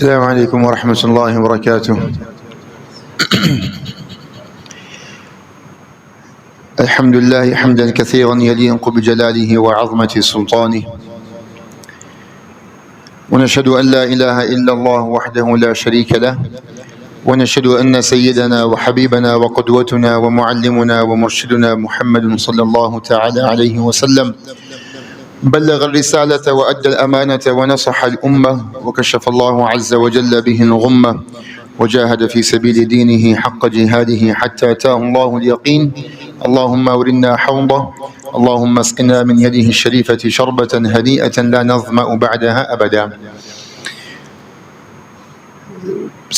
السلام عليكم ورحمة الله وبركاته. الحمد لله حمدا كثيرا يليق بجلاله وعظمة سلطانه، ونشهد أن لا إله إلا الله وحده لا شريك له، ونشهد أن سيدنا وحبيبنا وقدوتنا ومعلمنا ومرشدنا محمد صلى الله تعالى عليه وسلم بلغ الرسالة وأدى الأمانة ونصح الأمة، وكشف الله عز وجل به الغمة، وجاهد في سبيل دينه حق جهاده حتى أتاه الله اليقين. اللهم أورنا حوضه، اللهم اسقنا من يده الشريفة شربة هنيئة لا نظمأ بعدها أبدا.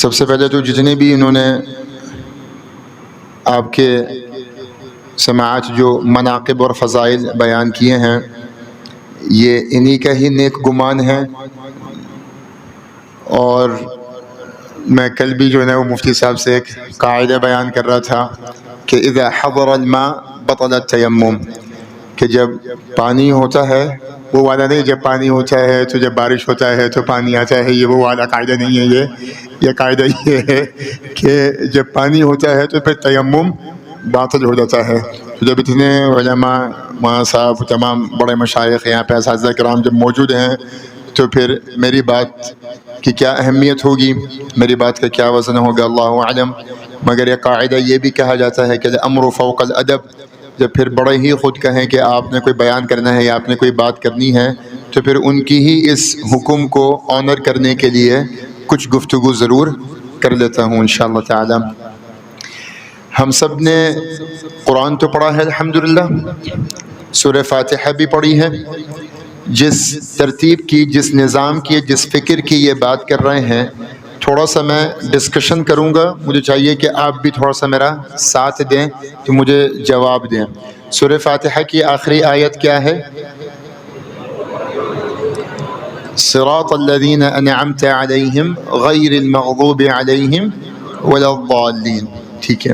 سب سے پہلے تو جتنے بھی انہوں نے آپ کے سماعت جو مناقب اور فضائل بیان کیے ہیں، یہ انہی کا ہی نیک گمان ہے. اور میں کل بھی جو ہے وہ مفتی صاحب سے ایک قاعدہ بیان کر رہا تھا کہ اذا حضر الماء بطل التیمم، کہ جب پانی ہوتا ہے وہ والا نہیں، جب پانی ہوتا ہے تو جب بارش ہوتا ہے تو پانی آتا ہے، یہ وہ والا قاعدہ نہیں ہے. یہ قاعدہ یہ ہے کہ جب پانی ہوتا ہے تو پھر تیمم باطل ہو جاتا ہے. تو جب اتنے علماء وہاں صاحب تمام بڑے مشائخ یہاں پہ اساتذہ کرام جب موجود ہیں تو پھر میری بات کی کیا اہمیت ہوگی، میری بات کا کیا وزن ہوگا، اللہ اعلم. مگر یہ قاعدہ یہ بھی کہا جاتا ہے کہ الامر فوق الادب، جب پھر بڑے ہی خود کہیں کہ آپ نے کوئی بیان کرنا ہے یا آپ نے کوئی بات کرنی ہے تو پھر ان کی ہی اس حکم کو آنر کرنے کے لیے کچھ گفتگو ضرور کر لیتا ہوں انشاءاللہ تعالی. ہم سب نے قرآن تو پڑھا ہے الحمدللہ، سورہ فاتحہ بھی پڑھی ہے. جس ترتیب کی، جس نظام کی، جس فکر کی یہ بات کر رہے ہیں، تھوڑا سا میں ڈسکشن کروں گا. مجھے چاہیے کہ آپ بھی تھوڑا سا میرا ساتھ دیں، کہ مجھے جواب دیں. سورہ فاتحہ کی آخری آیت کیا ہے؟ صراط الذین انعمت علیہم غیر المغضوب علیہم ولا الضالین. ٹھیک ہے،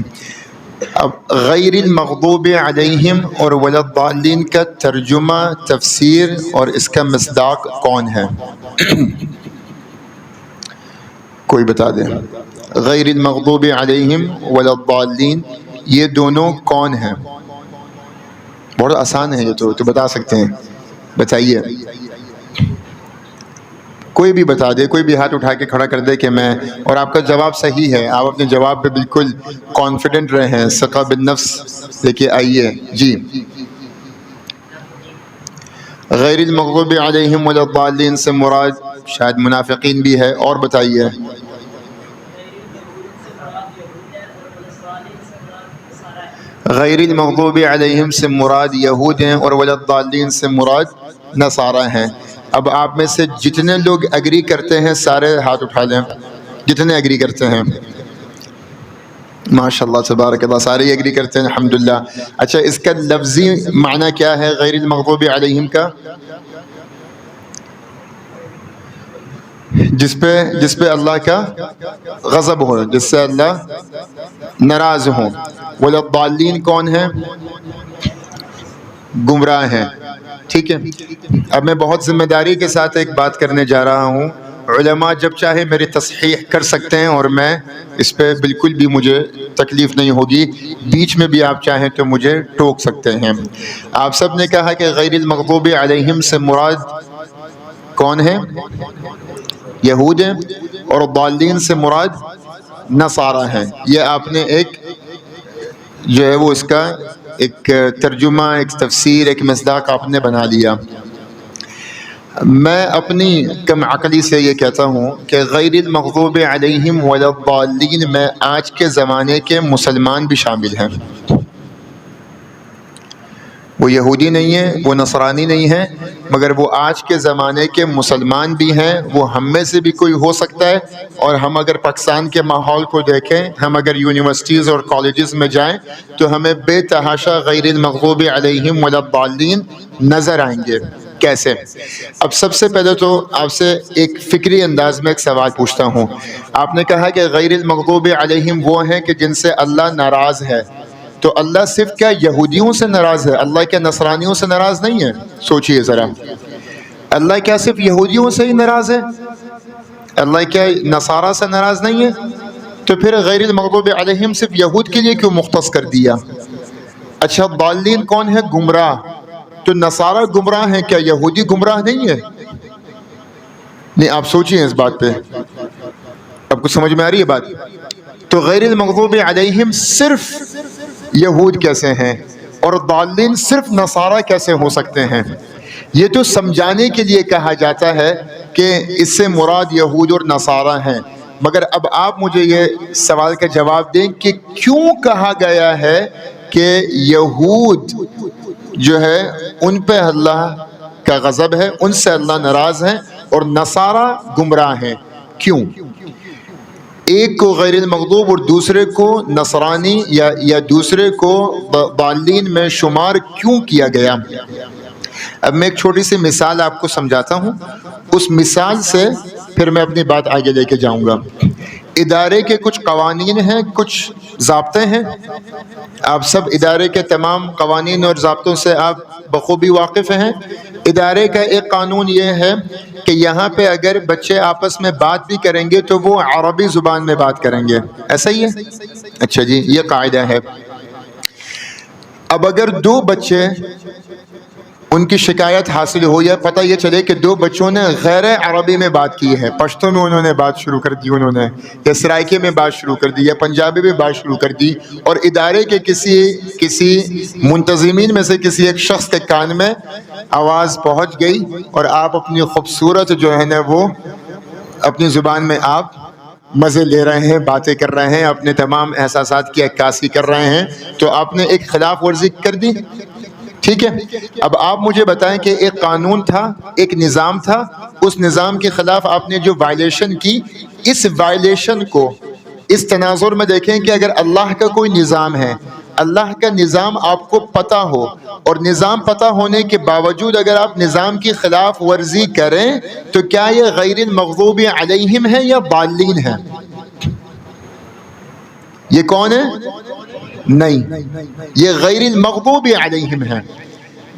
اب غیر المغضوب علیہم اور ولا الضالین کا ترجمہ، تفسیر اور اس کا مصداق کون ہے؟ کوئی بتا دیں. غیر المغضوب علیہم ولا الضالین، یہ دونوں کون ہیں؟ بہت آسان ہے یہ تو بتا سکتے ہیں، بتائیے. کوئی بھی بتا دے، کوئی بھی ہاتھ اٹھا کے کھڑا کر دے کہ میں، اور آپ کا جواب صحیح ہے، آپ اپنے جواب پہ بالکل کانفیڈنٹ رہے ہیں، ثقہ بالنفس لے کے آئیے. جی، غیر المغضوب علیہم ولا الضالین سے مراد شاید منافقین بھی ہے، اور بتائیے. غیر المغضوب علیہم سے مراد یہود ہیں اور ولا الضالین سے مراد نصارہ ہیں. اب آپ میں سے جتنے لوگ ایگری کرتے ہیں سارے ہاتھ اٹھا لیں، جتنے ایگری کرتے ہیں. ماشاءاللہ تبارک اللہ، سارے ہی ایگری کرتے ہیں الحمدللہ. اچھا، اس کا لفظی معنی کیا ہے غیر المغضوب علیہم کا؟ جس پہ اللہ کا غضب ہو، جس سے اللہ ناراض ہو. ولا الضالین کون ہیں؟ گمراہ ہیں. ٹھیک ہے، اب میں بہت ذمہ داری کے ساتھ ایک بات کرنے جا رہا ہوں. علماء جب چاہے میری تصحیح کر سکتے ہیں اور میں اس پہ بالکل بھی مجھے تکلیف نہیں ہوگی. بیچ میں بھی آپ چاہیں تو مجھے ٹوک سکتے ہیں. آپ سب نے کہا کہ غیر المغضوب علیہم سے مراد کون ہے؟ یہود ہیں، اور ضالین سے مراد نصارہ ہیں. یہ آپ نے ایک جو ہے وہ اس کا ایک ترجمہ، ایک تفسیر، ایک مصداق آپ نے بنا لیا. میں اپنی کم عقلی سے یہ کہتا ہوں کہ غیر المغضوب علیہم ولا الضالین میں آج کے زمانے کے مسلمان بھی شامل ہیں. وہ یہودی نہیں ہیں، وہ نصرانی نہیں ہیں، مگر وہ آج کے زمانے کے مسلمان بھی ہیں. وہ ہم میں سے بھی کوئی ہو سکتا ہے. اور ہم اگر پاکستان کے ماحول کو دیکھیں، ہم اگر یونیورسٹیز اور کالجز میں جائیں تو ہمیں بے تحاشا غیر المغضوب علیہم ولا الضالین نظر آئیں گے. کیسے؟ اب سب سے پہلے تو آپ سے ایک فکری انداز میں ایک سوال پوچھتا ہوں. آپ نے کہا کہ غیر المغضوب علیہم وہ ہیں کہ جن سے اللہ ناراض ہے. تو اللہ صرف کیا یہودیوں سے ناراض ہے؟ اللہ کیا نصرانیوں سے ناراض نہیں ہے؟ سوچئے ذرا، اللہ کیا صرف یہودیوں سے ہی ناراض ہے؟ اللہ کیا نصارہ سے ناراض نہیں ہے؟ تو پھر غیر المغضوب علیہم صرف یہود کے لیے کیوں مختص کر دیا؟ اچھا ضالین کون ہے؟ گمراہ. تو نصارہ گمراہ ہیں، کیا یہودی گمراہ نہیں ہے؟ نہیں، آپ سوچیں اس بات پہ. آپ کو سمجھ میں آ رہی ہے بات؟ تو غیر المغضوب علیہم صرف یہود کیسے ہیں اور ضالین صرف نصارہ کیسے ہو سکتے ہیں؟ یہ تو سمجھانے کے لیے کہا جاتا ہے کہ اس سے مراد یہود اور نصارہ ہیں. مگر اب آپ مجھے یہ سوال کا جواب دیں کہ کیوں کہا گیا ہے کہ یہود جو ہے ان پہ اللہ کا غضب ہے، ان سے اللہ ناراض ہے، اور نصارہ گمراہ ہیں؟ کیوں؟ ایک کو غیر المغضوب اور دوسرے کو نصرانی یا دوسرے کو ضالین میں شمار کیوں کیا گیا؟ اب میں ایک چھوٹی سی مثال آپ کو سمجھاتا ہوں، اس مثال سے پھر میں اپنی بات آگے لے کے جاؤں گا. ادارے کے کچھ قوانین ہیں، کچھ ضابطے ہیں. آپ سب ادارے کے تمام قوانین اور ضابطوں سے آپ بخوبی واقف ہیں. ادارے کا ایک قانون یہ ہے کہ یہاں پہ اگر بچے آپس میں بات بھی کریں گے تو وہ عربی زبان میں بات کریں گے. ایسا ہی ہے؟ اچھا جی، یہ قاعدہ ہے. اب اگر دو بچے ان کی شکایت حاصل ہو یا پتہ یہ چلے کہ دو بچوں نے غیر عربی میں بات کی ہے، پشتو میں انہوں نے بات شروع کر دی، انہوں نے یا سرائیکے میں بات شروع کر دی یا پنجابی میں بات شروع کر دی، اور ادارے کے کسی منتظمین میں سے کسی ایک شخص کے کان میں آواز پہنچ گئی اور آپ اپنی خوبصورت جو ہے نا وہ اپنی زبان میں آپ مزے لے رہے ہیں، باتیں کر رہے ہیں، اپنے تمام احساسات کی عکاسی کر رہے ہیں، تو آپ نے ایک خلاف ورزی کر دی. ٹھیک ہے، اب آپ مجھے بتائیں کہ ایک قانون تھا، ایک نظام تھا، اس نظام کے خلاف آپ نے جو وائلیشن کی، اس وائلیشن کو اس تناظر میں دیکھیں کہ اگر اللہ کا کوئی نظام ہے، اللہ کا نظام آپ کو پتہ ہو، اور نظام پتہ ہونے کے باوجود اگر آپ نظام کی خلاف ورزی کریں تو کیا یہ غیر المغضوب علیہم ہے یا ضالین ہے؟ یہ کون ہے؟ نہیں، یہ غیر المغضوب علیہم ہے.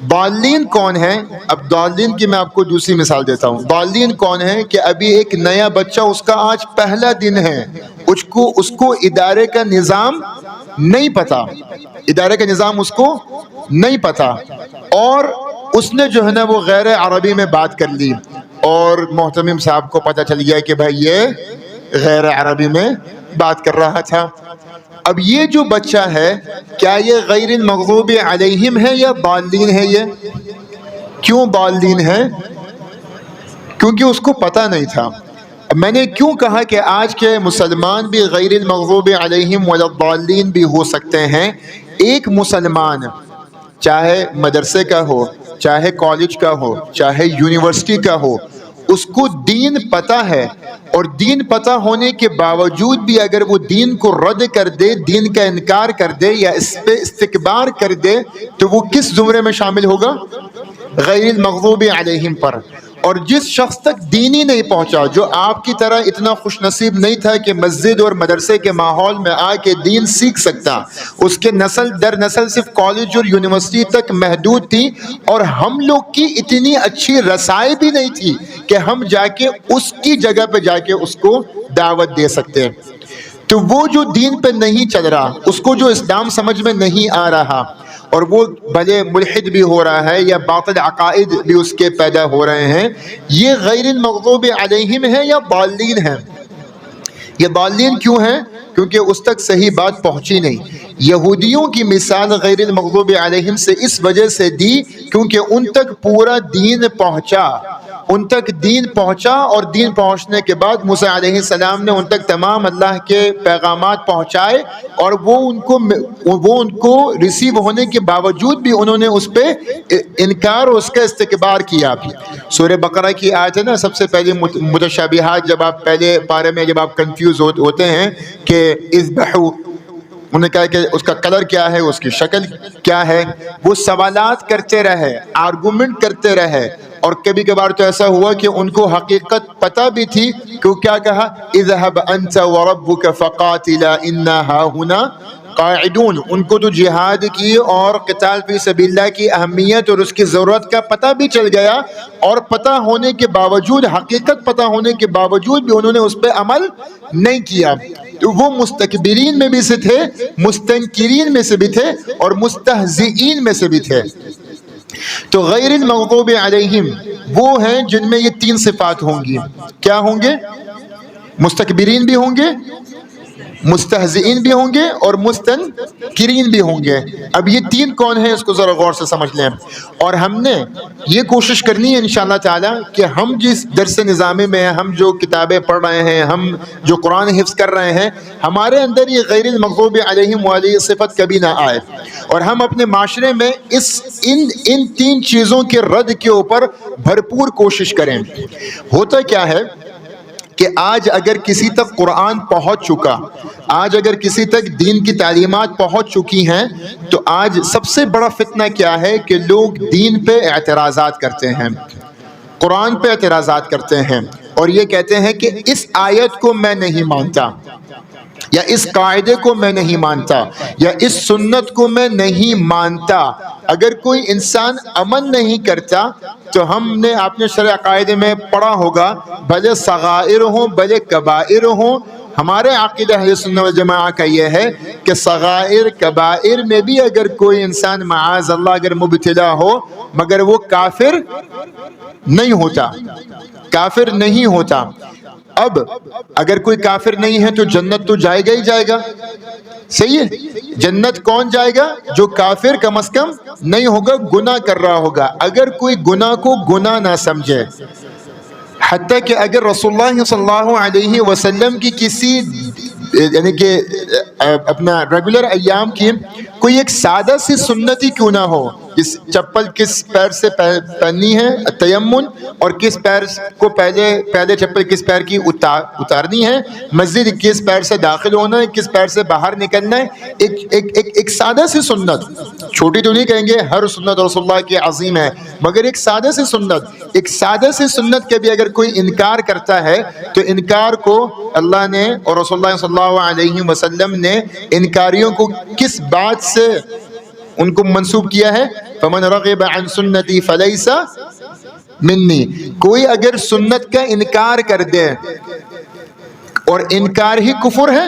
ضالین کون ہے؟ اب ضالین کی میں آپ کو دوسری مثال دیتا ہوں. ضالین کون ہے کہ ابھی ایک نیا بچہ، اس کا آج پہلا دن ہے، اس کو ادارے کا نظام نہیں پتا، ادارے کا نظام اس کو نہیں پتا، اور اس نے جو ہے نا وہ غیر عربی میں بات کر لی، اور محتمم صاحب کو پتہ چل گیا کہ بھائی یہ غیر عربی میں بات کر رہا تھا. اب یہ جو بچہ ہے کیا یہ غیر المغضوب علیہم ہے یا ضالین ہے؟ یہ کیوں ضالین ہے؟ کیونکہ اس کو پتہ نہیں تھا. اب میں نے کیوں کہا کہ آج کے مسلمان بھی غیر المغضوب علیہم ولا الضالین بھی ہو سکتے ہیں؟ ایک مسلمان چاہے مدرسے کا ہو، چاہے کالج کا ہو، چاہے یونیورسٹی کا ہو، اس کو دین پتہ ہے، اور دین پتہ ہونے کے باوجود بھی اگر وہ دین کو رد کر دے، دین کا انکار کر دے یا اس پہ استکبار کر دے، تو وہ کس زمرے میں شامل ہوگا؟ غیر المغضوب علیہم پر. اور جس شخص تک دین ہی نہیں پہنچا، جو آپ کی طرح اتنا خوش نصیب نہیں تھا کہ مسجد اور مدرسے کے ماحول میں آ کے دین سیکھ سکتا، اس کے نسل در نسل صرف کالج اور یونیورسٹی تک محدود تھی، اور ہم لوگ کی اتنی اچھی رسائی بھی نہیں تھی کہ ہم جا کے اس کی جگہ پہ جا کے اس کو دعوت دے سکتے. تو وہ جو دین پہ نہیں چل رہا، اس کو جو اسلام سمجھ میں نہیں آ رہا، اور وہ بھلے ملحد بھی ہو رہا ہے یا باطل عقائد بھی اس کے پیدا ہو رہے ہیں، یہ غیر المغضوب علیہم ہے یا ضالین ہے؟ یہ ضالین کیوں ہیں؟ کیونکہ اس تک صحیح بات پہنچی نہیں. یہودیوں کی مثال غیر المغضوب علیہم سے اس وجہ سے دی کیونکہ ان تک پورا دین پہنچا، ان تک دین پہنچا، اور دین پہنچنے کے بعد موسیٰ علیہ السلام نے ان تک تمام اللہ کے پیغامات پہنچائے، اور وہ ان کو ریسیو ہونے کے باوجود بھی انہوں نے اس پہ انکار اور اس کا استکبار کیا. سورہ بقرہ کی آیت ہے نا، سب سے پہلے متشابہات، جب آپ پہلے پارے میں جب آپ کنفیوز ہوتے ہیں کہ اذبحوا، انہوں نے کہا کہ اس کا کلر کیا ہے، اس کی شکل کیا ہے، وہ سوالات کرتے رہے، آرگومنٹ کرتے رہے، اور کبھی کبھار تو ایسا ہوا کہ ان کو حقیقت پتہ بھی تھی کہ وہ کیا کہا، اذهب انت وربك فقاتلا انا هاهنا قاعدون، ان کو تو جہاد کی اور قتال فی سبیل اللہ کی اہمیت اور اس کی ضرورت کا پتہ بھی چل گیا، اور پتہ ہونے کے باوجود، حقیقت پتہ ہونے کے باوجود بھی انہوں نے اس پہ عمل نہیں کیا، تو وہ مستکبرین میں بھی سے تھے، مستنکرین میں سے بھی تھے، اور مستہزئین میں سے بھی تھے۔ تو غیر المغضوب علیہم وہ ہیں جن میں یہ تین صفات ہوں گی۔ کیا ہوں گے؟ مستکبرین بھی ہوں گے، مستہزئین بھی ہوں گے، اور مستنکرین بھی ہوں گے۔ اب یہ تین کون ہیں اس کو ذرا غور سے سمجھ لیں، اور ہم نے یہ کوشش کرنی ہے انشاءاللہ تعالی کہ ہم جس درس نظامی میں ہیں، ہم جو کتابیں پڑھ رہے ہیں، ہم جو قرآن حفظ کر رہے ہیں، ہمارے اندر یہ غیر المغضوب علیہم والی صفت کبھی نہ آئے، اور ہم اپنے معاشرے میں ان تین چیزوں کے رد کے اوپر بھرپور کوشش کریں۔ ہوتا کیا ہے کہ آج اگر کسی تک قرآن پہنچ چکا، آج اگر کسی تک دین کی تعلیمات پہنچ چکی ہیں، تو آج سب سے بڑا فتنہ کیا ہے کہ لوگ دین پہ اعتراضات کرتے ہیں، قرآن پہ اعتراضات کرتے ہیں، اور یہ کہتے ہیں کہ اس آیت کو میں نہیں مانتا، یا اس قاعدے کو میں نہیں مانتا، یا اس سنت کو میں نہیں مانتا۔ اگر کوئی انسان عمل نہیں کرتا تو آپ نے شرع قاعدے میں پڑھا ہوگا، بھلے صغائر ہوں بھلے کبائر ہوں، ہمارے عقیدہ اہل سنت والجماعہ کا یہ ہے کہ صغائر کبائر میں بھی اگر کوئی انسان معاذ اللہ اگر مبتلا ہو، مگر وہ کافر نہیں ہوتا، کافر نہیں ہوتا۔ اب اگر کوئی کافر نہیں ہے تو جنت تو جائے گا ہی جائے گا، صحیح ہے؟ جنت کون جائے گا؟ جو کافر کم از کم نہیں ہوگا، گناہ کر رہا ہوگا۔ اگر کوئی گناہ کو گناہ نہ سمجھے، حتیٰ کہ اگر رسول اللہ صلی اللہ علیہ وسلم کی کسی یعنی کہ اپنا ریگولر ایام کی کوئی ایک سادہ سی سنتی کیوں نہ ہو، چپل کس پیر سے پہننی ہے تیمم، اور کس پیر کو پہلے چپل کس پیر کی اتارنی ہے، مسجد کس پیر سے داخل ہونا ہے، کس پیر سے باہر نکلنا ہے، ایک سادہ سی سنت، چھوٹی تو نہیں کہیں گے ہر سنت رسول اللہ کی عظیم ہے، مگر ایک سادہ سی سنت، ایک سادہ سی سنت کے بھی اگر کوئی انکار کرتا ہے تو انکار کو اللہ نے اور رسول اللہ صلی اللہ علیہ وسلم نے انکاریوں کو کس بات سے ان کو منسوب کیا ہے؟ فَمَنْ رَغِبَ عَنْ سُنَّتِي فَلَيْسَ مِنِّي، کوئی اگر سنت کا انکار کر دے، اور انکار ہی کفر ہے،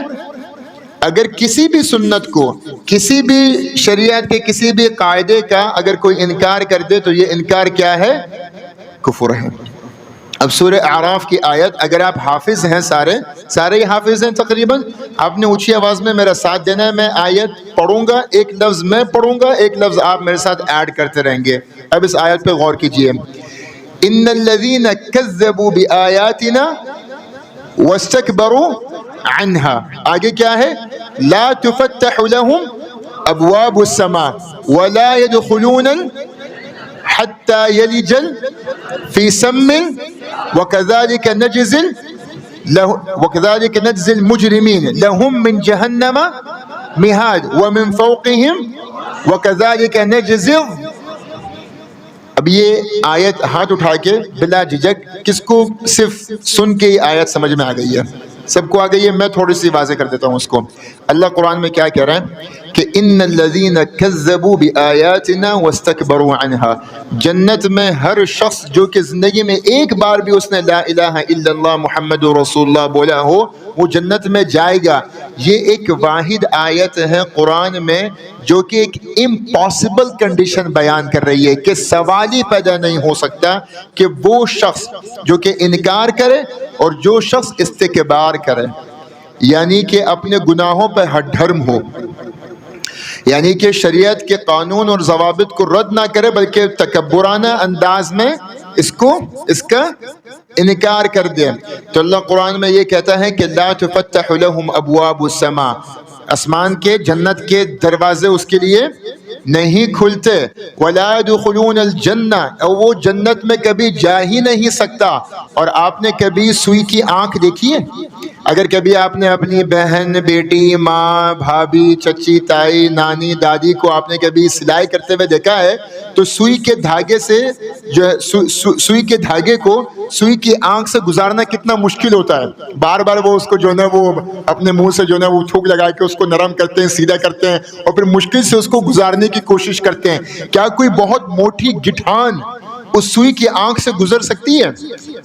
اگر کسی بھی سنت کو، کسی بھی شریعت کے کسی بھی قاعدے کا اگر کوئی انکار کر دے تو یہ انکار کیا ہے؟ کفر ہے۔ اب سورہ اعراف کی آیت، اگر آپ حافظ ہیں، سارے ہی حافظ ہیں تقریباً، آپ نے اونچی آواز میں میرا ساتھ دینا ہے، میں آیت پڑھوں گا، ایک لفظ میں پڑھوں گا، ایک لفظ آپ میرے ساتھ ایڈ کرتے رہیں گے۔ اب اس آیت پہ غور کیجئے۔ ان الذین کذبوا بآیاتنا واستکبروا عنها، آگے کیا ہے؟ لا تفتح لهم ابواب السماء ولا يدخلون حتى يلج في سم وكذلك نجزي المجرمين لهم من جهنم مهاد ومن فوقهم وكذلك نجزي۔ اب یہ آیت ہاتھ اٹھا کے بلا جھجک کس کو صرف سن کے آیت سمجھ میں آ گئی ہے؟ سب کو آ گئی ہے؟ میں تھوڑی سی واضح کر دیتا ہوں اس کو۔ اللہ قرآن میں کیا کہہ رہے ہیں کہ ان الذین کذبوا بآیاتنا واستکبروا عنها، جنت میں ہر شخص جو کہ زندگی میں ایک بار بھی اس نے لا الہ الا اللہ محمد رسول اللہ بولا ہو، وہ جنت میں جائے گا۔ یہ ایک واحد آیت ہے قرآن میں جو کہ ایک امپاسبل کنڈیشن بیان کر رہی ہے کہ سوال ہی پیدا نہیں ہو سکتا کہ وہ شخص جو کہ انکار کرے اور جو شخص استکبار کرے، یعنی کہ اپنے گناہوں پہ ہڈھرم ہو، یعنی کہ شریعت کے قانون اور ضوابط کو رد نہ کرے بلکہ تکبرانہ انداز میں اس کا انکار کر دے، تو اللہ قرآن میں یہ کہتا ہے کہ لا تفتح لهم ابواب السماء، آسمان کے جنت کے دروازے اس کے لیے نہیں کھلتے، وَلَا يَدْخُلُونَ الْجَنَّةَ، اور وہ جنت میں کبھی جا ہی نہیں سکتا۔ اور آپ نے کبھی سوئی کی آنکھ دیکھی ہے؟ اگر کبھی آپ نے اپنی بہن، بیٹی، ماں، بھابھی، چچی، تائی، نانی، دادی کو آپ نے کبھی سلائی کرتے ہوئے دیکھا ہے تو سوئی کے دھاگے سے جو ہے سوئی کے دھاگے کو سوئی کی آنکھ سے گزارنا کتنا مشکل ہوتا ہے۔ بار بار وہ اس کو جو ہے نا وہ اپنے منہ سے جو ہے نا وہ تھوک لگا کے اس کو نرم کرتے ہیں، سیدھا کرتے ہیں، اور پھر مشکل سے اس کو گزارنے کی کوشش کرتے ہیں۔ کیا کوئی بہت موٹی گٹھان اس سوئی کی آنکھ سے گزر سکتی ہے؟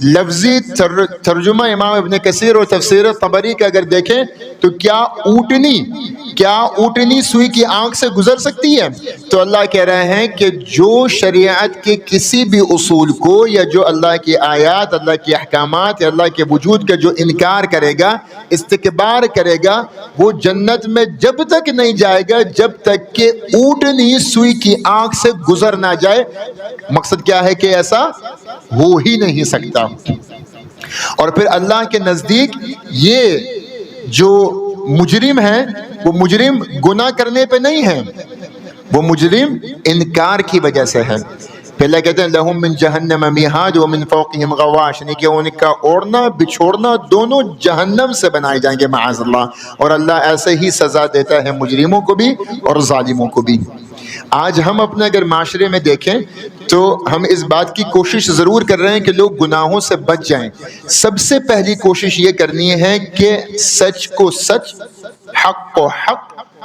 لفظی ترجمہ امام ابن کثیر اور تفسیر طبری کا اگر دیکھیں تو کیا اونٹنی سوئی کی آنکھ سے گزر سکتی ہے؟ تو اللہ کہہ رہے ہیں کہ جو شریعت کے کسی بھی اصول کو یا جو اللہ کی آیات، اللہ کے احکامات یا اللہ کے وجود کا جو انکار کرے گا، استکبار کرے گا، وہ جنت میں جب تک نہیں جائے گا جب تک کہ اونٹنی سوئی کی آنکھ سے گزر نہ جائے۔ مقصد کیا ہے کہ ایسا ہو ہی نہیں سکتا۔ اور پھر اللہ کے نزدیک یہ جو مجرم ہیں وہ مجرم گناہ کرنے پہ نہیں ہیں، وہ مجرم انکار کی وجہ سے ہے۔ پہلے کہتے ہیں لہم من جہنم میہاد ومن فوقہم غواش، یعنی کہ ان کا اوڑھنا بچھوڑنا دونوں جہنم سے بنائے جائیں گے معاذ اللہ، اور اللہ ایسے ہی سزا دیتا ہے مجرموں کو بھی اور ظالموں کو بھی۔ آج ہم اپنے اگر معاشرے میں دیکھیں تو ہم اس بات کی کوشش ضرور کر رہے ہیں کہ لوگ گناہوں سے بچ جائیں۔ سب سے پہلی کوشش یہ کرنی ہے کہ سچ کو سچ، حق کو حق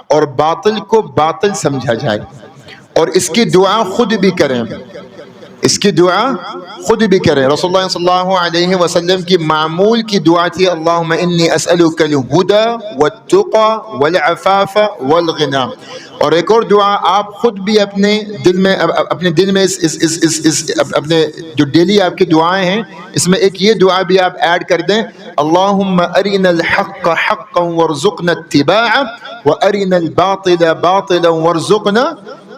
اور باطل کو باطل سمجھا جائے، اور اس کی دعا خود بھی کریں، اس کی دعا خود بھی کریں۔ رسول اللہ صلی اللہ علیہ وسلم کی معمول کی دعا تھی اللہم انی اسألک الہدی والتقی والعفاف والغنی۔ اور ایک اور دعا آپ خود بھی اپنے دل میں اپنے جو ڈیلی آپ کی دعائیں ہیں اس میں ایک یہ دعا بھی آپ ایڈ کر دیں، اللہم ارنا الحق حقا وارزقنا اتباعہ وارنا الباطل باطلا وارزقنا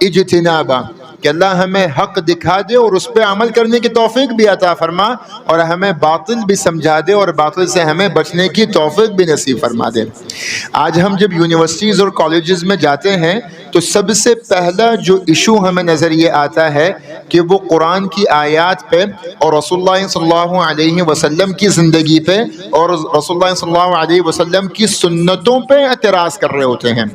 اجتنابہ، کہ اللہ ہمیں حق دکھا دے اور اس پہ عمل کرنے کی توفیق بھی عطا فرما، اور ہمیں باطل بھی سمجھا دے اور باطل سے ہمیں بچنے کی توفیق بھی نصیب فرما دے۔ آج ہم جب یونیورسٹیز اور کالجز میں جاتے ہیں تو سب سے پہلا جو ایشو ہمیں نظر یہ آتا ہے کہ وہ قرآن کی آیات پہ اور رسول اللہ صلی اللہ علیہ وسلم کی زندگی پہ اور رسول اللہ صلی اللہ علیہ وسلم کی سنتوں پہ اعتراض کر رہے ہوتے ہیں۔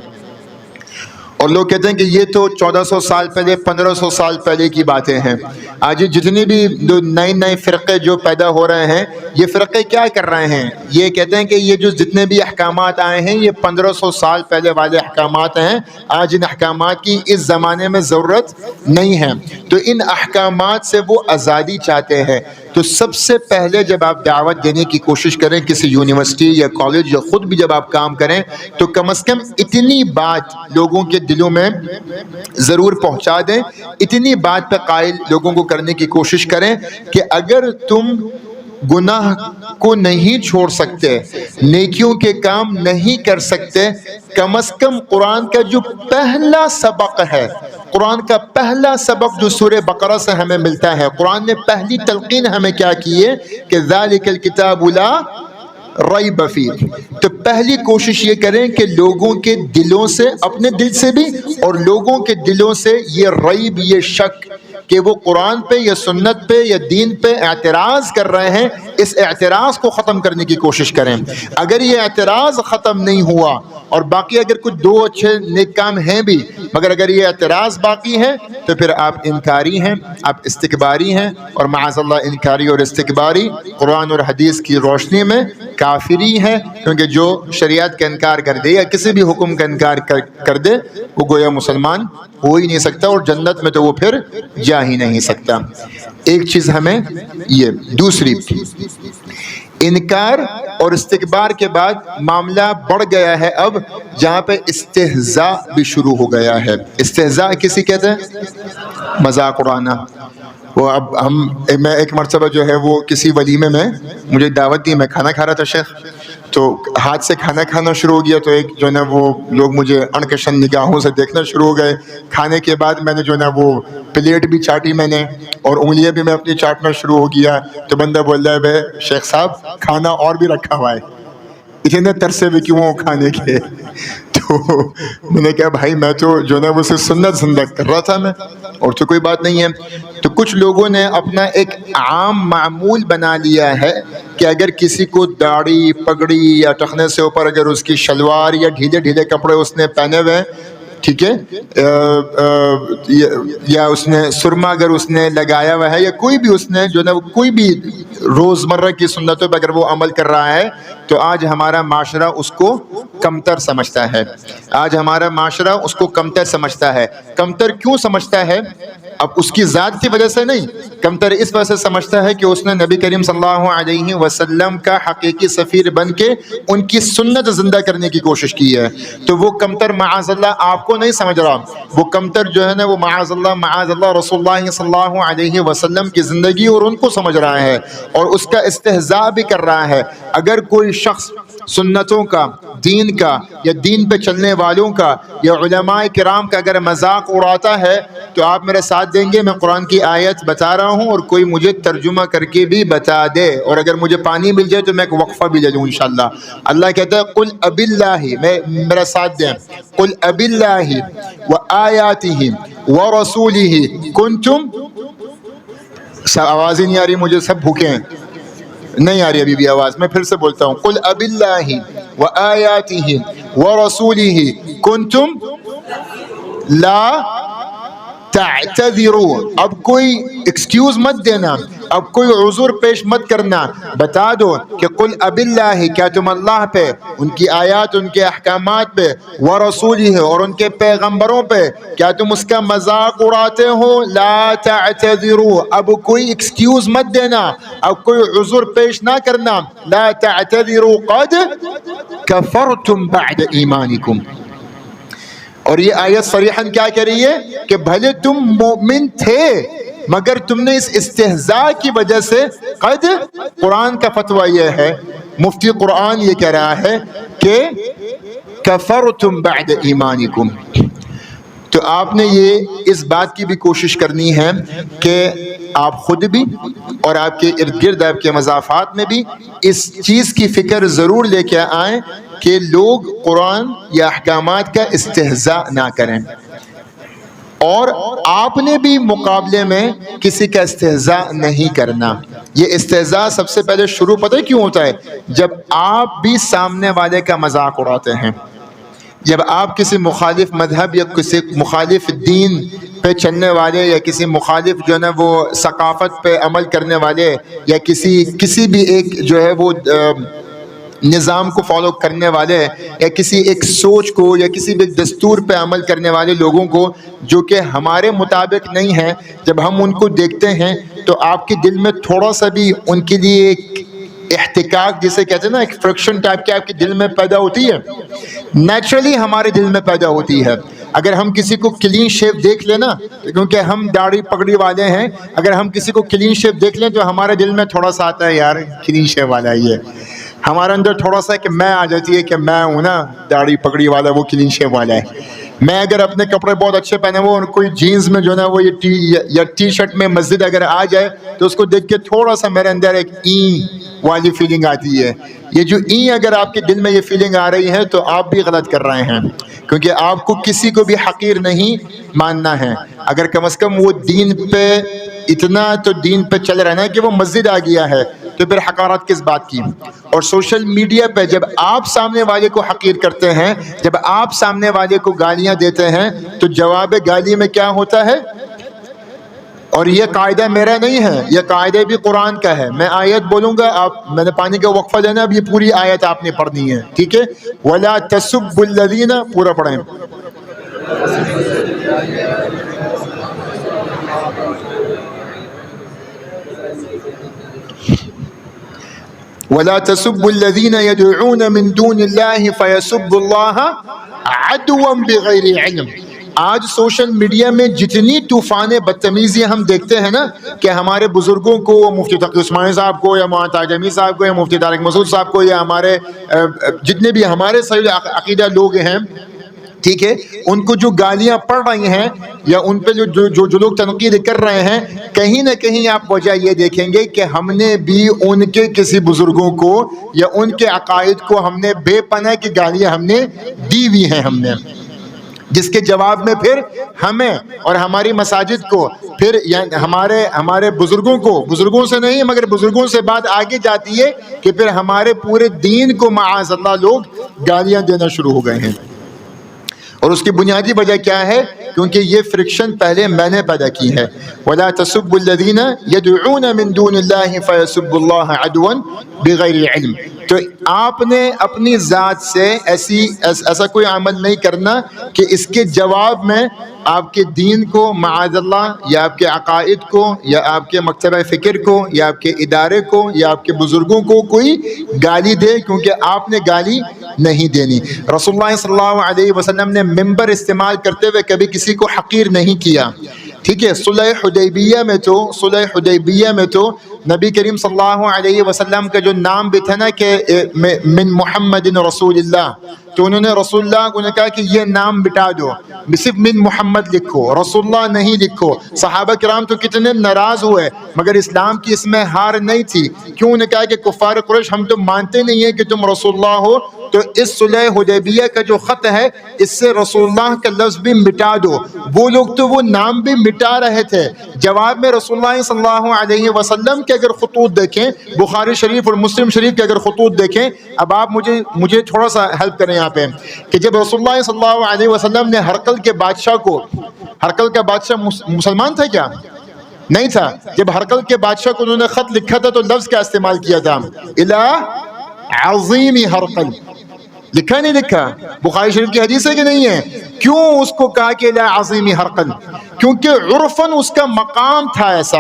اور لوگ کہتے ہیں کہ یہ تو 1400 سال پہلے 1500 سال پہلے کی باتیں ہیں۔ آج جتنی بھی نئے فرقے جو پیدا ہو رہے ہیں، یہ فرقے کیا کر رہے ہیں؟ یہ کہتے ہیں کہ یہ جو جتنے بھی احکامات آئے ہیں یہ 1500 سال پہلے والے احکامات ہیں، آج ان احکامات کی اس زمانے میں ضرورت نہیں ہے، تو ان احکامات سے وہ آزادی چاہتے ہیں۔ تو سب سے پہلے جب آپ دعوت دینے کی کوشش کریں کسی یونیورسٹی یا کالج یا خود بھی جب آپ کام کریں تو کم از کم اتنی بات لوگوں کے دلوں میں ضرور پہنچا دیں، اتنی بات پہ قائل لوگوں کو کرنے کی کوشش کریں کہ اگر تم گناہ کو نہیں چھوڑ سکتے، نیکیوں کے کام نہیں کر سکتے، کم از کم قرآن کا جو پہلا سبق ہے، قرآن کا پہلا سبق جو سورہ بقرہ سے ہمیں ملتا ہے، قرآن نے پہلی تلقین ہمیں کیا کی ہے کہ ذالک الکتاب لا ریب فیہ، تو پہلی کوشش یہ کریں کہ لوگوں کے دلوں سے، اپنے دل سے بھی اور لوگوں کے دلوں سے یہ ریب، یہ شک کہ وہ قرآن پہ یا سنت پہ یا دین پہ اعتراض کر رہے ہیں، اس اعتراض کو ختم کرنے کی کوشش کریں۔ اگر یہ اعتراض ختم نہیں ہوا اور باقی اگر کچھ دو اچھے نیک کام ہیں بھی مگر اگر یہ اعتراض باقی ہے تو پھر آپ انکاری ہیں، آپ استکباری ہیں، اور معاذ اللہ انکاری اور استکباری قرآن اور حدیث کی روشنی میں کافری ہے، کیونکہ جو شریعت کا انکار کر دے یا کسی بھی حکم کا انکار کر دے وہ گویا مسلمان ہو ہی نہیں سکتا، اور جنت میں تو وہ پھر جا ہی نہیں سکتا۔ ایک چیز ہمیں یہ، دوسری انکار اور استکبار کے بعد معاملہ بڑھ گیا ہے اب جہاں پہ استہزاء بھی شروع ہو گیا ہے۔ استہزاء کسی کہتے ہیں؟ مذاق اڑانا۔ وہ اب میں ایک مرتبہ جو ہے وہ کسی ولیمے میں مجھے دعوت دی، میں کھانا کھا رہا تھا شیخ، تو ہاتھ سے کھانا کھانا شروع ہو گیا، تو ایک جو ہے نا وہ لوگ مجھے انکشن نگاہوں سے دیکھنا شروع ہو گئے۔ کھانے کے بعد میں نے جو ہے نا وہ پلیٹ بھی چاٹی میں نے اور انگلیاں بھی میں اپنی چاٹنا شروع ہو گیا، تو بندہ بول رہا ہے بھائی شیخ صاحب کھانا اور بھی رکھا ہوا ہے، اتنے ترسے بھی کیوں ہو کھانے کے؟ تو میں نے کہا بھائی میں تو جو ہے نا وہ صرف سنت زندہ کر رہا تھا میں، اور تو کوئی بات نہیں ہے. تو کچھ لوگوں نے اپنا ایک عام معمول بنا لیا ہے کہ اگر کسی کو داڑھی پگڑی یا ٹخنے سے اوپر اگر اس کی شلوار یا ڈھیلے ڈھیلے کپڑے اس نے پہنے ہوئے ہیں، ٹھیک ہے، یا اس نے سرما اگر اس نے لگایا ہوا ہے، یا کوئی بھی اس نے جو ہے کوئی بھی روزمرہ کی سنتوں پہ اگر وہ عمل کر رہا ہے، تو آج ہمارا معاشرہ اس کو کمتر سمجھتا ہے. آج ہمارا معاشرہ اس کو کمتر سمجھتا ہے. کمتر کیوں سمجھتا ہے؟ اب اس کی ذات کی وجہ سے نہیں، کمتر اس وجہ سے سمجھتا ہے کہ اس نے نبی کریم صلی اللہ علیہ وسلم کا حقیقی سفیر بن کے ان کی سنت زندہ کرنے کی کوشش کی ہے. تو وہ کمتر معاذ اللہ آپ کو نہیں سمجھ رہا، وہ کمتر جو ہے نا وہ معاذ اللہ رسول اللہ صلی اللہ علیہ وسلم کی زندگی اور ان کو سمجھ رہا ہے، اور اس کا استہزاء بھی کر رہا ہے. اگر کوئی شخص سنتوں کا، دین کا، یا دین پہ چلنے والوں کا، یا علماء کرام کا اگر مذاق اڑاتا ہے، تو آپ میرے ساتھ دیں گے. میں قرآن کی آیت بتا رہا ہوں اور کوئی مجھے ترجمہ کر کے بھی بتا دے، اور اگر مجھے پانی مل جائے تو میں ایک وقفہ بھی لے لوں انشاءاللہ. اللہ کہتا ہے قل اب اللہ، میرا ساتھ دیں، قل اب اللہ وآیاتہ ورسولہ کنتم، آواز ہی نہیں آ رہی مجھے، سب بھوکے ہیں، نہیں آ رہی ابھی بھی آواز، میں پھر سے بولتا ہوں، قل اب اللہ وآیاتہ ورسولہ کنتم لا تعتذروا. اب کوئی ایکسکیوز مت دینا، اب کوئی عذر پیش مت کرنا. بتا دو کہ قل اب اللہ، کیا تم اللہ پہ، ان کی آیات، ان کے احکامات پہ، ورسولہ، اور ان کے پیغمبروں پہ، کیا تم اس کا مذاق اڑاتے ہو؟ لا تعتذروا، اب کوئی ایکسکیوز مت دینا، اب کوئی عذر پیش نہ کرنا. لا تعتذروا قد کفرتم بعد ایمانکم. اور یہ آیت صریحاً کیا کہہ رہی ہے کہ بھلے تم مومن تھے مگر تم نے اس استہزاء کی وجہ سے، قد، قرآن کا فتویٰ یہ ہے، مفتی قرآن یہ کہہ رہا ہے کہ کفرتم بعد ایمانکم. تو آپ نے یہ اس بات کی بھی کوشش کرنی ہے کہ آپ خود بھی اور آپ کے ارد گرد آپ کے مضافات میں بھی اس چیز کی فکر ضرور لے کے آئیں کہ لوگ قرآن یا احکامات کا استہزاء نہ کریں. اور آپ نے بھی مقابلے میں کسی کا استہزاء نہیں کرنا. یہ استہزاء سب سے پہلے شروع پتہ ہے کیوں ہوتا ہے؟ جب آپ بھی سامنے والے کا مذاق اڑاتے ہیں، جب آپ کسی مخالف مذہب یا کسی مخالف دین پہ چلنے والے، یا کسی مخالف جو ہے نا وہ ثقافت پہ عمل کرنے والے، یا کسی بھی ایک جو ہے وہ نظام کو فالو کرنے والے، یا کسی ایک سوچ کو یا کسی بھی دستور پہ عمل کرنے والے لوگوں کو جو کہ ہمارے مطابق نہیں ہیں، جب ہم ان کو دیکھتے ہیں تو آپ کے دل میں تھوڑا سا بھی ان کے لیے ایک احتکاک جسے کہتے ہیں نا، ایک فرکشن ٹائپ کی آپ کے دل میں پیدا ہوتی ہے، نیچرلی ہمارے دل میں پیدا ہوتی ہے. اگر ہم کسی کو کلین شیپ دیکھ لیں نا، کیونکہ ہم داڑھی پگڑی والے ہیں، اگر ہم کسی کو کلین شیپ دیکھ لیں تو ہمارے دل میں تھوڑا سا آتا ہے یار کلین شیپ والا یہ، ہمارے اندر تھوڑا سا کہ میں آ جاتی ہے کہ میں ہوں نا داڑھی پگڑی والا، وہ کلین شیپ والا ہے. میں اگر اپنے کپڑے بہت اچھے پہنے ہوں اور کوئی جینز میں جو ہے نا وہ یہ ٹی شرٹ میں مسجد اگر آ جائے تو اس کو دیکھ کے تھوڑا سا میرے اندر ایک والی فیلنگ آتی ہے. یہ جو اگر آپ کے دل میں یہ فیلنگ آ رہی ہے تو آپ بھی غلط کر رہے ہیں، کیونکہ آپ کو کسی کو بھی حقیر نہیں ماننا ہے. اگر کم از کم وہ دین پہ اتنا تو دین پہ چل رہا ہے کہ وہ مسجد آ گیا ہے، تو پھر حقارت کس بات کی. اور سوشل میڈیا پہ جب آپ سامنے والے کو حقیر کرتے ہیں، جب آپ سامنے والے کو گالیاں دیتے ہیں، تو جواب گالی میں کیا ہوتا ہے؟ اور یہ قاعدہ میرا نہیں ہے، یہ قاعدہ بھی قرآن کا ہے. میں آیت بولوں گا، میں نے پانی کا وقفہ دینا، اب یہ پوری آیت آپ نے پڑھنی ہے، ٹھیک ہے؟ وَلَا تَسُبُّ الَّذِينَ، پورا پڑھیں. وَلَا تَسُبُّ الَّذِينَ يَدْعُونَ مِن دُونِ اللَّهِ فَيَسُبُّ اللَّهَ عَدْوًا بِغَيْرِ عِلْمٍ. آج سوشل میڈیا میں جتنی طوفان بدتمیزی ہم دیکھتے ہیں نا، کہ ہمارے بزرگوں کو، مفتی تقی عثمانی صاحب کو، یا مولانا تاج امیر صاحب کو، یا مفتی طارق مسعود صاحب کو، یا ہمارے جتنے بھی ہمارے صحیح عقیدہ لوگ ہیں، ٹھیک ہے، ان کو جو گالیاں پڑ رہی ہیں یا ان پہ جو لوگ تنقید کر رہے ہیں، کہیں نہ کہیں آپ وجہ یہ دیکھیں گے کہ ہم نے بھی ان کے کسی بزرگوں کو یا ان کے عقائد کو ہم نے بے پناہ کی گالیاں ہم نے دی ہوئی ہیں ہم نے، جس کے جواب میں پھر ہمیں اور ہماری مساجد کو پھر ہمارے بزرگوں کو، بزرگوں سے نہیں مگر بزرگوں سے بات آگے جاتی ہے کہ پھر ہمارے پورے دین کو معاذ اللہ لوگ گالیاں دینا شروع ہو گئے ہیں۔ اور اس کی بنیادی وجہ کیا ہے؟ کیونکہ یہ فرکشن پہلے میں نے پیدا کی ہے۔ وَلَا تَسُبُّوا الَّذِينَ يَدْعُونَ مِن دُونِ اللَّهِ فَيَسُبُّوا اللَّهَ عَدْوًا بِغَيْرِ عِلْمٍ۔ تو آپ نے اپنی ذات سے ایسا کوئی عمل نہیں کرنا کہ اس کے جواب میں آپ کے دین کو معاذ اللہ یا آپ کے عقائد کو یا آپ کے مکتبہ فکر کو یا آپ کے ادارے کو یا آپ کے بزرگوں کو کوئی گالی دے، کیونکہ آپ نے گالی نہیں دینی۔ رسول اللہ صلی اللہ علیہ وسلم نے ممبر استعمال کرتے ہوئے کبھی کسی کو حقیر نہیں کیا، ٹھیک ہے۔ صلح حدیبیہ میں تو نبی کریم صلی اللہ علیہ وسلم کا جو نام بھی تھا نا کہ من محمد رسول اللہ، تو انہوں نے رسول اللہ کو نے کہا کہ یہ نام مٹا دو، صرف من محمد لکھو، رسول اللہ نہیں لکھو۔ صحابہ کرام تو کتنے ناراض ہوئے، مگر اسلام کی اس میں ہار نہیں تھی۔ کیوں؟ نے کہا کہ کفار قریش ہم تو مانتے نہیں ہیں کہ تم رسول اللہ ہو، تو اس صلح حدیبیہ کا جو خط ہے اس سے رسول اللہ کا لفظ بھی مٹا دو۔ وہ لوگ تو وہ نام بھی مٹا رہے تھے۔ جواب میں رسول اللہ صلی اللہ علیہ وسلم کے اگر خطوط دیکھیں، بخاری شریف اور مسلم شریف کے اگر خطوط دیکھیں، اب آپ مجھے تھوڑا سا ہیلپ کریں یہاں پہ، کہ جب رسول اللہ صلی اللہ علیہ وسلم نے ہرقل کے بادشاہ کو، ہرقل کا بادشاہ مسلمان تھا کیا؟ نہیں تھا۔ جب ہرقل کے بادشاہ کو انہوں نے خط لکھا تھا تو لفظ کیا استعمال کیا تھا؟ الہ عظیم ہرقل، لکھا نہیں لکھا؟ بخاری شریف کی حدیث ہے کہ نہیں ہے؟ کیوں اس کو کہا کہ الہ عظیم ہرقل؟ کیونکہ عرفاً اس کا مقام تھا ایسا۔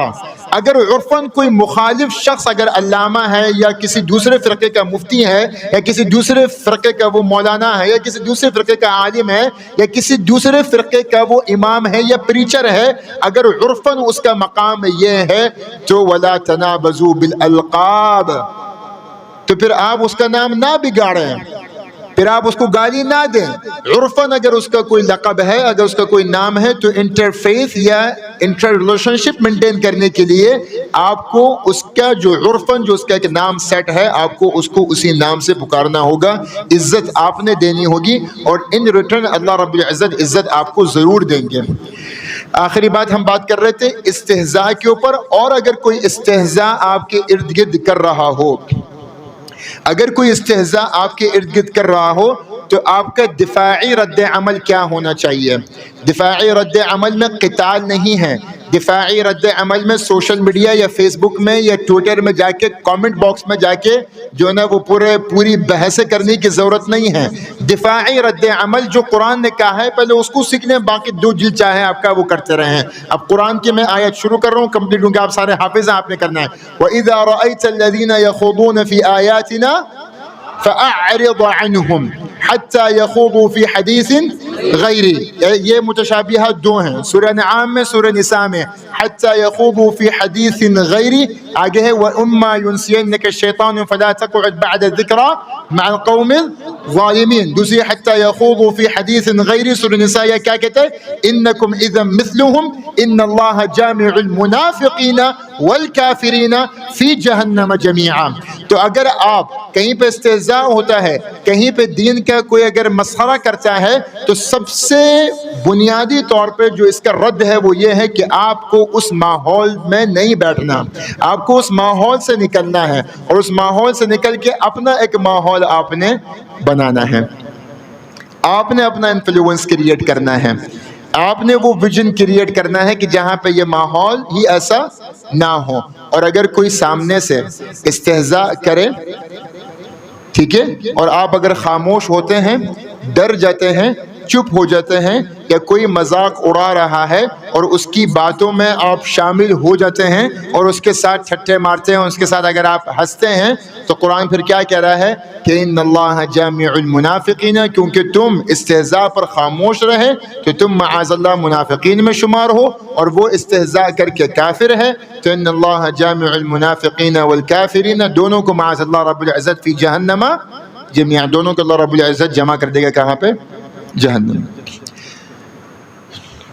اگر عرفاً کوئی مخالف شخص اگر علامہ ہے یا کسی دوسرے فرقے کا مفتی ہے یا کسی دوسرے فرقے کا وہ مولانا ہے یا کسی دوسرے فرقے کا عالم ہے یا کسی دوسرے فرقے کا وہ امام ہے یا پریچر ہے، اگر عرفاً اس کا مقام یہ ہے تو وَلَا تَنَابَزُوا بِالْأَلْقَابِ، تو پھر آپ اس کا نام نہ بگاڑیں، پھر آپ اس کو گالی نہ دیں۔ عرفاً اگر اس کا کوئی لقب ہے، اگر اس کا کوئی نام ہے، تو انٹرفیس یا انٹر ریلیشن شپ مینٹین کرنے کے لیے آپ کو اس کا جو عرفاً جو اس کا ایک نام سیٹ ہے، آپ کو اس کو اسی نام سے پکارنا ہوگا، عزت آپ نے دینی ہوگی، اور ان ریٹرن اللہ رب العزت عزت آپ کو ضرور دیں گے۔ آخری بات ہم بات کر رہے تھے استہزاء کے اوپر، اور اگر کوئی استہزاء آپ کے ارد گرد کر رہا ہو، اگر کوئی استہزاء آپ کے ارد گرد کر رہا ہو تو آپ کا دفاعی رد عمل کیا ہونا چاہیے؟ دفاعی رد عمل میں قتال نہیں ہے، دفاعی رد عمل میں سوشل میڈیا یا فیس بک میں یا ٹویٹر میں جا کے کامنٹ باکس میں جا کے جو ہے نا وہ پوری بحثیں کرنے کی ضرورت نہیں ہے۔ دفاعی رد عمل جو قرآن نے کہا ہے پہلے اس کو سیکھ لیں، باقی جو جلد چاہے آپ کا وہ کرتے رہیں۔ اب قرآن کی میں آیت شروع کر رہا ہوں کمپلیٹ، کیونکہ آپ سارے حافظ ہیں، آپ نے کرنا ہے۔ وَإِذَا رَأَيْتَ الَّذِينَ يَخُوضُونَ فِي آيَاتِنَا فَأَعْرِضْ عَنْهُمْ حَتَّى يَخُوضُوا فِي حَدِيثٍ غَيْرِهِ، یہ متشابہات دو ہیں، سورہ انعام میں، سورہ نساء میں۔ حَتَّى يَخُوضُوا فِي حَدِيثٍ غَيْرِهِ آگے ہے وَإِمَّا يُنْسِيَنَّكَ الشَّيْطَانُ فَلَا تَقْعُدْ بَعْدَ الذِّكْرَى مع القوم الظالمین۔ دوسری حتی یخوضوا فی حدیث غیر، سورہ نساء کیا کہتے ہیں؟ انکم اذا مثلهم ان اللہ جامع المنافقین والکافرین فی جہنم جمیعا۔ تو اگر آپ کہیں پہ استہزاء ہوتا ہے، کہیں پہ دین کا کوئی اگر مسخرہ کرتا ہے، تو سب سے بنیادی طور پہ جو اس کا رد ہے وہ یہ ہے کہ آپ کو اس ماحول میں نہیں بیٹھنا، آپ کو اس ماحول سے نکلنا ہے، اور اس ماحول سے نکل کے اپنا ایک ماحول آپ نے بنانا ہے، آپ نے اپنا انفلوئنس کریٹ کرنا ہے، آپ نے وہ ویژن کریٹ کرنا ہے کہ جہاں پہ یہ ماحول ہی ایسا نہ ہو۔ اور اگر کوئی سامنے سے استہزاء کرے، ٹھیک ہے، اور آپ اگر خاموش ہوتے ہیں، ڈر جاتے ہیں، چپ ہو جاتے ہیں، یا کوئی مذاق اڑا رہا ہے اور اس کی باتوں میں آپ شامل ہو جاتے ہیں اور اس کے ساتھ ٹھٹے مارتے ہیں، اس کے ساتھ اگر آپ ہنستے ہیں، تو قرآن پھر کیا کہہ رہا ہے کہ ان اللہ جامع المنافقین، کیونکہ تم استہزاء پر خاموش رہے تو تم معاذ اللہ منافقین میں شمار ہو، اور وہ استہزاء کر کے کافر ہے، تو ان اللہ جامع المنافقین والکافرین، دونوں کو معاذ اللہ رب العزت فی جہنم جميعا، دونوں کو اللہ رب العزت جمع کر دے گا کہاں پہ؟ جہنم.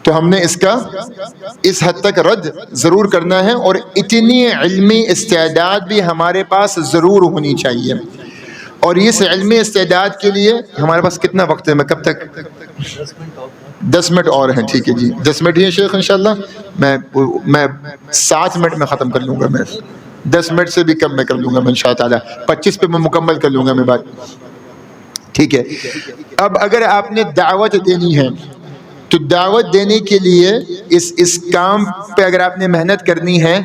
تو ہم نے اس کا اس حد تک رد ضرور کرنا ہے، اور اتنی علمی استعداد بھی ہمارے پاس ضرور ہونی چاہیے. اور اس علمی استعداد کے لیے ہمارے پاس کتنا وقت ہے؟ میں کب تک؟ 10 منٹ اور ہیں. ٹھیک ہے جی، 10 منٹ ہی ہیں شیخ انشاءاللہ. میں 7 منٹ میں ختم کر لوں گا. میں 10 منٹ سے بھی کم میں کر لوں گا میں انشاءاللہ تعالیٰ. 25 پہ میں مکمل کر لوں گا میں بات. ٹھیک ہے. اب اگر آپ نے دعوت دینی ہے تو دعوت دینے کے لیے اس کام پہ اگر آپ نے محنت کرنی ہے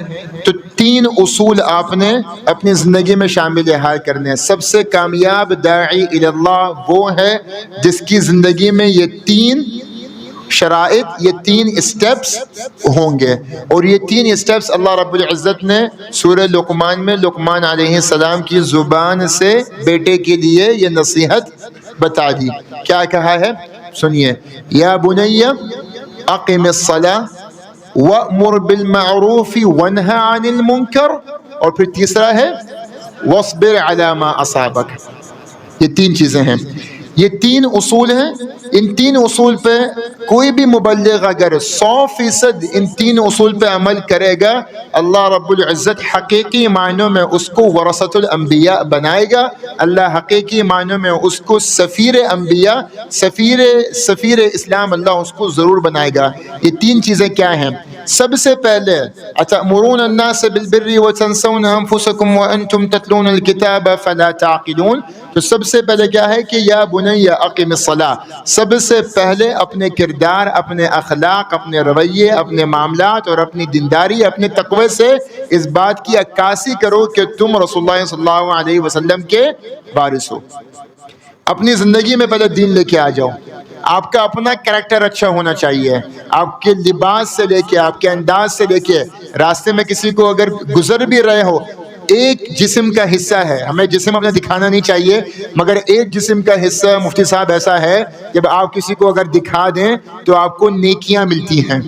تو 3 اصول آپ نے اپنی زندگی میں شامل حال کرنے ہیں. سب سے کامیاب داعی الی اللہ وہ ہے جس کی زندگی میں یہ 3 شرائط، یہ 3 اسٹیپس ہوں گے. اور یہ 3 اسٹیپس اللہ رب العزت نے سورہ لقمان میں لقمان علیہ السلام کی زبان سے بیٹے کے لیے یہ نصیحت بتا دی. کیا کہا ہے سنیے. یا بنی اقم الصلاۃ وامر بالمعروف وانہا عن المنکر، اور پھر تیسرا ہے واصبر علی ما اصابک. یہ 3 چیزیں ہیں، یہ 3 اصول ہیں. ان 3 اصول پہ کوئی بھی مبلغ اگر 100% ان 3 اصول پہ عمل کرے گا، اللہ رب العزت حقیقی معنوں میں اس کو ورثۃ الانبیاء بنائے گا. اللہ حقیقی معنوں میں اس کو سفیر انبیاء، سفیر اسلام اللہ اس کو ضرور بنائے گا. یہ 3 چیزیں کیا ہیں؟ سب سے پہلے اتأمرون الناس بالبر وتنسون انفسکم وانتم تتلون الکتاب فلا تعقلون. تو سب سے پہلے کیا ہے کہ یا بنی اقم الصلاۃ. سب سے پہلے اپنے کردار، اپنے اخلاق، اپنے رویے، اپنے معاملات اور اپنی دینداری، اپنے تقوی سے اس بات کی عکاسی کرو کہ تم رسول اللہ صلی اللہ علیہ وسلم کے وارث ہو. اپنی زندگی میں پہلے دین لے کے آ جاؤ. آپ کا اپنا کریکٹر اچھا ہونا چاہیے، آپ کے لباس سے لے کے، آپ کے انداز سے لے کے. راستے میں کسی کو اگر گزر بھی رہے ہو، ایک جسم کا حصہ ہے، ہمیں جسم اپنا دکھانا نہیں چاہیے، مگر ایک جسم کا حصہ مفتی صاحب ایسا ہے جب آپ کسی کو اگر دکھا دیں تو آپ کو نیکیاں ملتی ہیں.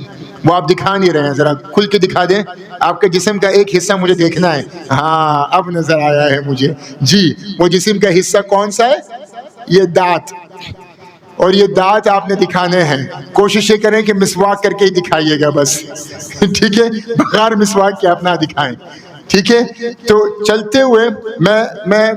وہ آپ دکھا نہیں رہے ہیں، ذرا کھل کے دکھا دیں. آپ کے جسم کا ایک حصہ مجھے دیکھنا ہے. ہاں اب نظر آیا ہے مجھے جی. وہ جسم کا حصہ کون سا ہے؟ یہ دانت. اور یہ دانت آپ نے دکھانے ہیں. کوشش یہ کریں کہ مسواک کر کے ہی دکھائیے گا بس. ٹھیک ہے، بغیر مسواک کے اپنا دکھائیں. ٹھیک ہے. تو چلتے ہوئے میں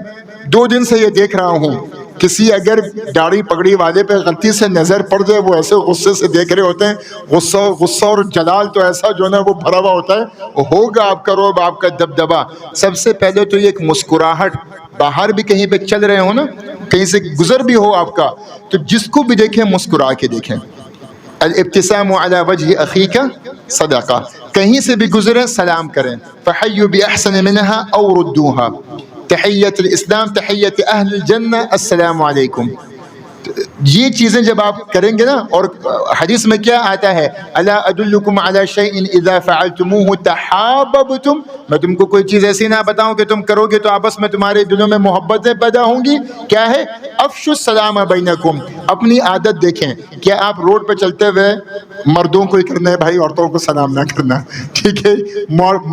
2 دن سے یہ دیکھ رہا ہوں، کسی اگر داڑھی پگڑی والے پہ غلطی سے نظر پڑ جائے، وہ ایسے غصے سے دیکھ رہے ہوتے ہیں. غصہ اور جلال تو ایسا جو نا وہ بھرا ہوا ہوتا ہے. ہوگا آپ کا رعب، آپ کا دبدبا. سب سے پہلے تو یہ ایک مسکراہٹ. باہر بھی کہیں پہ چل رہے ہو نا، کہیں سے گزر بھی ہو آپ کا، تو جس کو بھی دیکھیں مسکرا کے دیکھیں. الابتسام علی وجہ اخیک صدقہ. کہیں سے بھی گزرے سلام کریں. فحیوا باحسن منها او ردوها. تحیت الاسلام تحیت اہل الجنہ السلام علیکم. یہ چیزیں جب آپ کریں گے نا، اور حدیث میں کیا آتا ہے؟ الا ادلکم علی شیء اذا فعلتموه تحاببتم. میں تم کو کوئی چیز ایسی نہ بتاؤں کہ تم کرو گے تو آپس میں تمہارے دلوں میں محبتیں پیدا ہوں گی. کیا ہے؟ افشوا السلام بینکم. اپنی عادت دیکھیں. کیا آپ روڈ پہ چلتے ہوئے مردوں کو ہی کرنا ہے بھائی، عورتوں کو سلام نہ کرنا. ٹھیک ہے،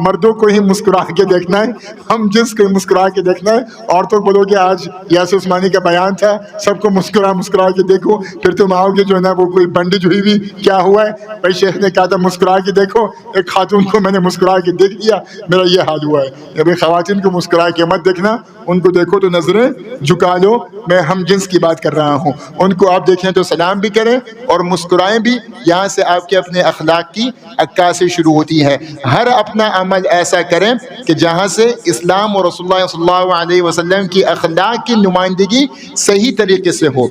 مردوں کو ہی مسکرا کے دیکھنا ہے، ہم جنس کو ہی مسکرا کے دیکھنا ہے. عورتوں کو بولو کہ آج یاسر عثمانی کا بیان تھا، سب کو مسکرا کے دیکھو. پھر تم آؤ گے جو ہے نا وہ کوئی بنڈیج ہوئی بھی کیا ہوا ہے بھائی، شیخ نے کہا تھا مسکرا کے دیکھو. ایک خاتون کو میں نے مسکرا کے دیکھ لیا، میرا یہ حال ہوا ہے. ابھی خواتین کو مسکرا کے مت دیکھنا، ان کو دیکھو تو نظریں جھکا لو. میں ہم جنس کی بات کر رہا ہوں. ان کو آپ دیکھیں تو سلام بھی کریں اور مسکرائیں بھی. یہاں سے آپ کے اپنے اخلاق کی عکاسی شروع ہوتی ہے. ہر اپنا عمل ایسا کریں کہ جہاں سے اسلام اور رسول اللہ صلی اللہ علیہ وسلم کی اخلاق کی نمائندگی صحیح طریقے سے ہو.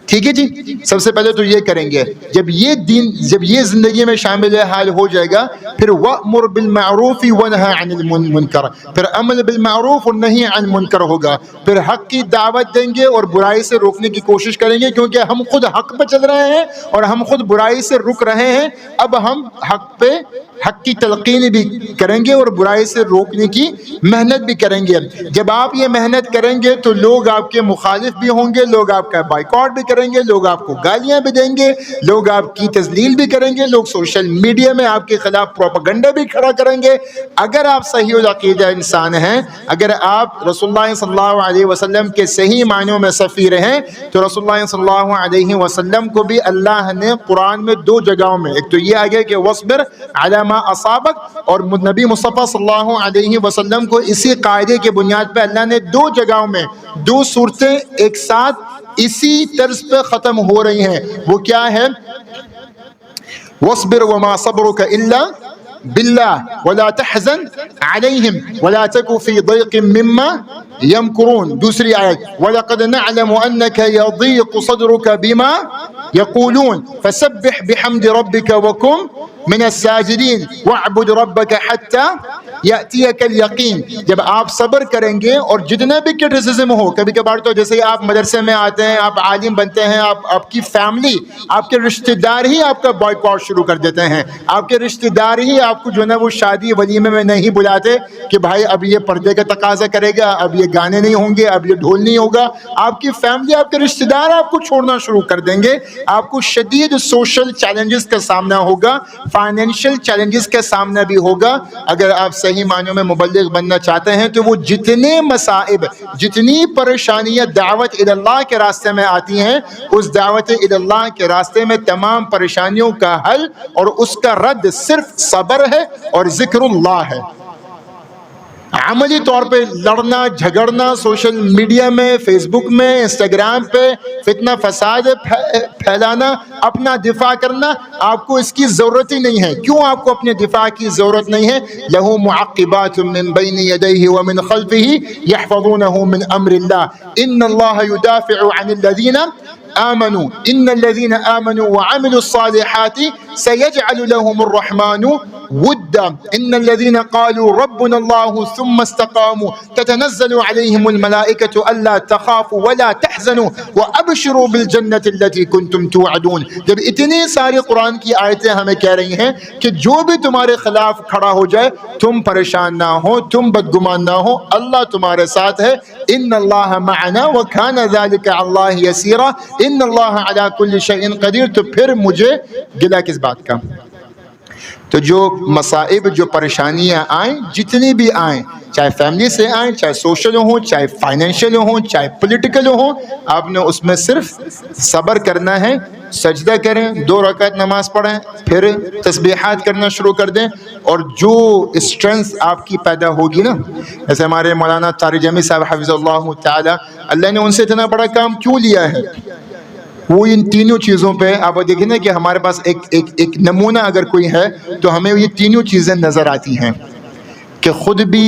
ٹھیک ہے جی. سب سے پہلے تو یہ کریں گے. جب یہ زندگی میں شامل حال ہو جائے گا، پھر وَأْمُرْ بِالْمَعْرُوفِ وَنْهَى عَنِ الْمُنْكَرِ. پھر عمل بالمعروف اور نہی عن منکر ہوگا. پھر حق کی دعوت دیں گے اور برائی سے روکنے کی کوشش کریں گے، کیونکہ ہم خود حق پہ چل رہے ہیں اور ہم خود برائی سے رک رہے ہیں. اب ہم حق کی تلقین بھی کریں گے اور برائی سے روکنے کی محنت بھی کریں گے. جب آپ یہ محنت کریں گے تو لوگ آپ کے مخالف بھی ہوں گے، لوگ آپ کا بائیکاٹ بھی کریں کریں گے, لوگ آپ کو گالیاں بھی دیں گے, لوگ آپ کی تذلیل بھی کریں گے, لوگ سوشل میڈیا میں آپ کے خلاف پروپیگنڈا بھی کھڑا کریں گے. اگر آپ صحیح العقیدہ انسان ہیں, اگر آپ رسول اللہ صلی اللہ علیہ وسلم کے صحیح معنوں میں سفیر ہیں, تو رسول اللہ صلی اللہ علیہ وسلم کو بھی اللہ نے قرآن میں 2 جگہوں میں, ایک تو یہ آ گیا کہ وَاصْبِرْ عَلَىٰ مَا أَصَابَكَ, اور نبی مصطفیٰ صلی اللہ علیہ وسلم کو اسی قاعدے کے بنیاد پہ اللہ نے 2 جگہوں میں 2 صورتیں ایک ساتھ اسی طرز پہ ختم ہو رہی ہیں. وہ کیا ہے؟ وَاصْبِرْ وَمَا صَبْرُكَ إِلَّا باللہ ولا تحزن علیہم ولا تک فی ضیق مما یمکرون. دوسری آیت وَلَقَدْ نَعْلَمُ أَنَّكَ يَضِيقُ صَدْرُكَ بِمَا يَقُولُونَ فَسَبِّحْ بِحَمْدِ رَبِّكَ وَكُن من الساجدین وَاعْبُدْ رَبَّكَ حَتَّى يَأْتِيَكَ الْيَقِينُ. جب آپ صبر کریں گے, اور جتنا بھی کرٹیسزم ہو, کبھی کبھار تو جیسے آپ مدرسے میں آتے ہیں, آپ عالم بنتے ہیں, آپ کی فیملی, آپ کے رشتہ دار ہی آپ کا بائیکاٹ شروع کر دیتے ہیں, آپ کے رشتہ دار ہی آپ کو جو ہے نا وہ شادی ولیمے میں نہیں بلاتے کہ بھائی اب یہ پردے کا تقاضا کرے گا, اب یہ گانے نہیں ہوں گے, اب یہ ڈھول نہیں ہوگا. آپ کی فیملی, آپ کے رشتہ دار آپ کو چھوڑنا شروع کر دیں گے. آپ کو شدید سوشل چیلنجز کا سامنا ہوگا, فائنینشیل چیلنجز کا سامنا بھی ہوگا. اگر آپ صحیح معنوں میں مبلغ بننا چاہتے ہیں تو وہ جتنے مصائب, جتنی پریشانیاں دعوت اللہ کے راستے میں آتی ہیں, اس دعوت اللہ کے راستے میں تمام پریشانیوں کا حل اور اس کا رد صرف صبر ہے اور ذکر اللہ ہے. عملی طور پہ لڑنا جھگڑنا سوشل میڈیا میں, فیس بک میں, انسٹاگرام پہ فتنہ فساد پھیلانا, اپنا دفاع کرنا, آپ کو اس کی ضرورت ہی نہیں ہے. کیوں آپ کو اپنے دفاع کی ضرورت نہیں ہے؟ لَهُ مُعَقِّبَاتٌ مِّن بَيْنِ يَدَيْهِ وَمِنْ خَلْفِهِ يَحْفَظُونَهُ مِنْ أَمْرِ اللَّهِ إِنَّ اللَّهَ يُدَافِعُ عَنِ الَّذِينَ آمنوا إن الذين آمنوا وعملوا الصالحات سيجعل لهم الرحمن ودا إن الذين قالوا ربنا الله ثم استقاموا تتنزل عليهم الملائكة ألا تخافوا ولا تحزنوا وأبشروا بالجنة التي كنتم توعدون. جب اتنی ساری قرآن کی آیتیں ہمیں کہہ رہی ہیں کہ جو بھی تمہارے خلاف کھڑا ہو جائے تم پریشان نہ ہو, تم بدگمان نہ ہو, اللہ تمہارے ساتھ ہے. ان اللہ معنا وکان ذلک علی اللہ یسیرا ان اللہ علی کل شیء قدیر. تو پھر مجھے گلہ کس بات کا؟ تو جو مصائب, جو پریشانیاں آئیں, جتنی بھی آئیں, چاہے فیملی سے آئیں, چاہے سوشل ہوں, چاہے فائنینشیل ہوں, چاہے پولیٹیکل ہوں, آپ نے اس میں صرف صبر کرنا ہے. سجدہ کریں, 2 رکعت نماز پڑھیں, پھر تسبیحات کرنا شروع کر دیں, اور جو اسٹرینتھ آپ کی پیدا ہوگی نا, جیسے ہمارے مولانا طارق جمیل صاحب حفظ اللہ تعالی, اللہ نے ان سے اتنا بڑا کام کیوں لیا ہے؟ وہ ان تینوں چیزوں پہ آپ دیکھیں نا کہ ہمارے پاس ایک نمونہ اگر کوئی ہے تو ہمیں یہ تینوں چیزیں نظر آتی ہیں کہ خود بھی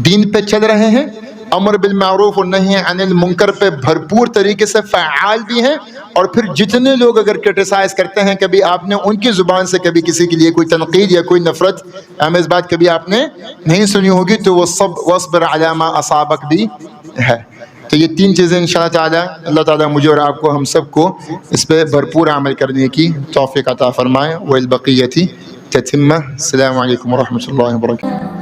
دین پہ چل رہے ہیں, امر بالمعروف اور نہی عن المنکر پہ بھرپور طریقے سے فعال بھی ہیں, اور پھر جتنے لوگ اگر کرٹیسائز کرتے ہیں, کبھی آپ نے ان کی زبان سے کبھی کسی کے لیے کوئی تنقید یا کوئی نفرت آمیز بات کبھی آپ نے نہیں سنی ہوگی, تو وہ سب وَاصْبِرْ عَلَىٰ مَا أَصَابَكَ بھی ہے. تو یہ 3 چیزیں انشاءاللہ تعالیٰ اللہ تعالیٰ مجھے اور آپ کو, ہم سب کو اس پہ بھرپور عمل کرنے کی توفیق عطا فرمائے. وَالْبَقِيَّةِ تَتِمَّ. السلام علیکم ورحمۃ اللہ وبرکاتہ.